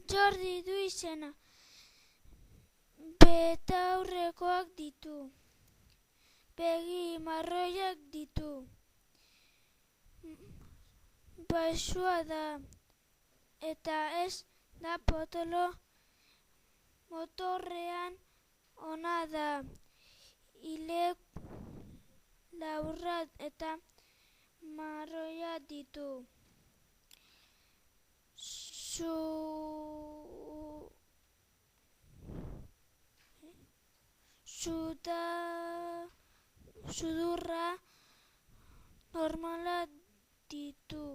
Jordi du izena. Betaurrekoak ditu. Begi marroiak ditu. Baxua da. Eta ez da potolo. Motorrean ona da. Ile laburra eta marroia ditu. Sudurra normala ditu.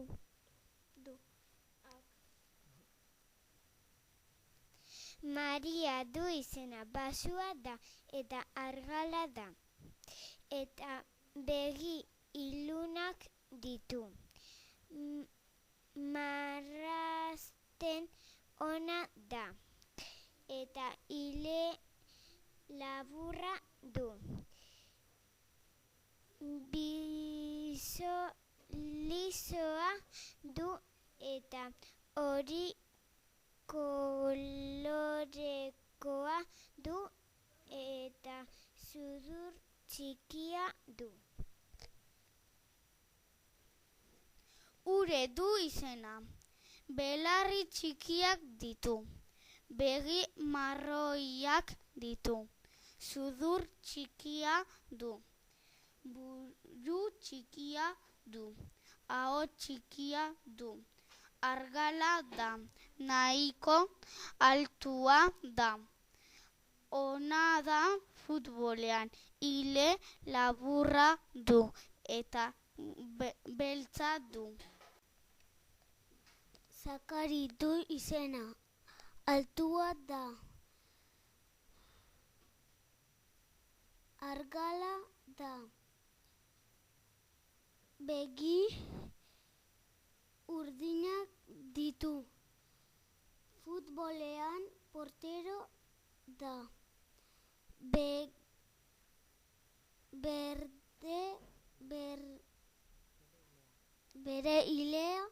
Maria du izena, baxua da eta argala da. Eta begi ilunak ditu. Marrazten ona da. Eta ile laburra du. Bizo lisoa du eta hori kolorekoa du eta sudur txikia du. Ure du izena. Belarri txikiak ditu. Begi marroiak ditu. Sudur txikia du. Buru txikia du. Aho txikia du. Argala da. Nahiko altua da. Ona da futbolean. Ile laburra du eta beltza du. Zakari du izena. Altua da. Argala da. Begi urdinak ditu. Futbolean portero da. Bere ilea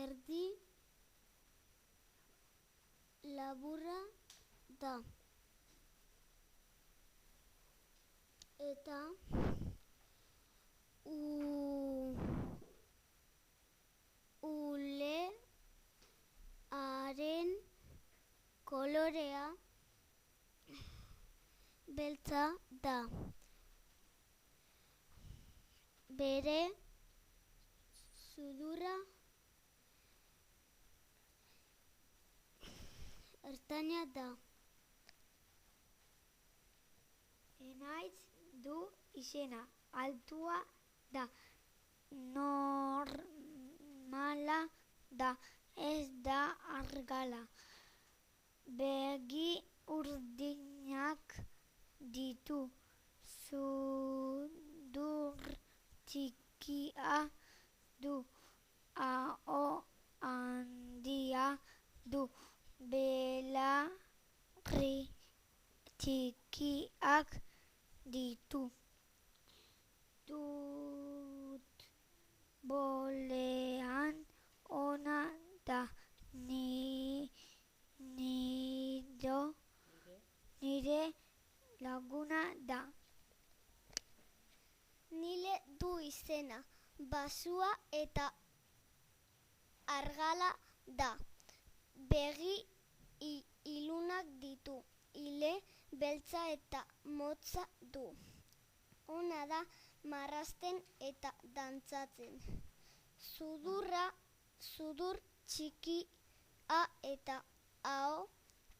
erdi laburra da. Eta ulearen kolorea beltza da. Bere sudurra ertaina da. Enaitz du izena. Altua da. Normala da. Ez da argala. Begi urdinak ditu. Sudur txikia du. Aho handia du. Belarri txikiak ditu. Futbolean ona da. Nire laguna da. Nile du izena. Baxua eta argala da. Begi ilunak ditu. Ile beltza eta motza du. Ona da marrazten eta dantzatzen. Sudur txikia eta aho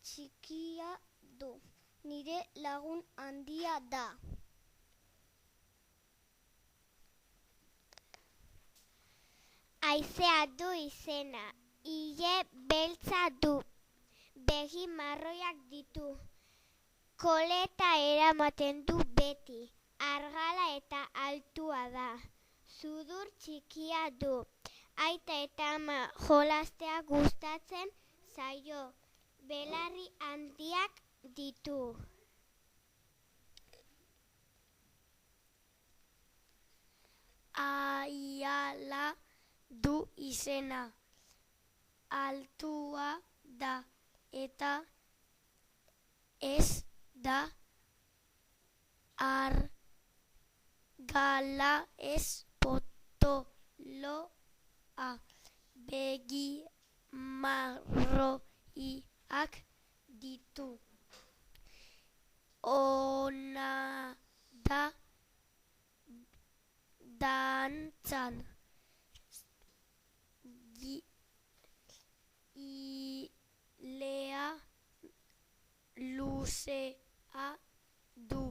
txikia du. Nire lagun handia da. Haizea du izena. Ile beltza du. Begi marroiak ditu. Koleta eramaten du beti. Argala eta altua da. Sudur txikia du. Aita eta ama jolastea gustatzen zaio. Belarri handiak ditu. Aiala du izena. Altua da eta ez da argala ez potoloa. Begi marroiak ditu. Ona da dantzan. Ilea luzea du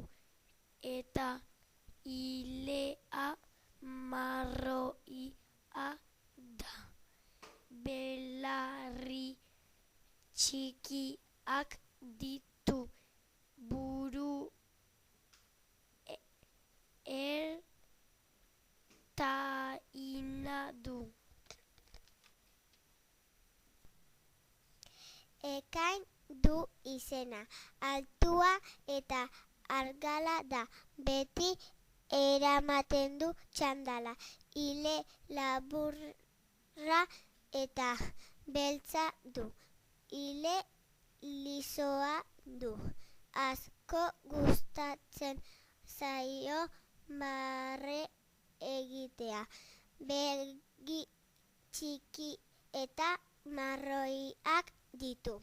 eta ilea marroia da. Belarri txikiak ditu. Buru ertaina du. Ekain du izena. Altua eta argala da. Beti eramaten du txandala. Ile laburra eta beltza du. Ile lisoa du. Asko gustatzen zaio barre egitea. Begi txiki eta marroiak ditu.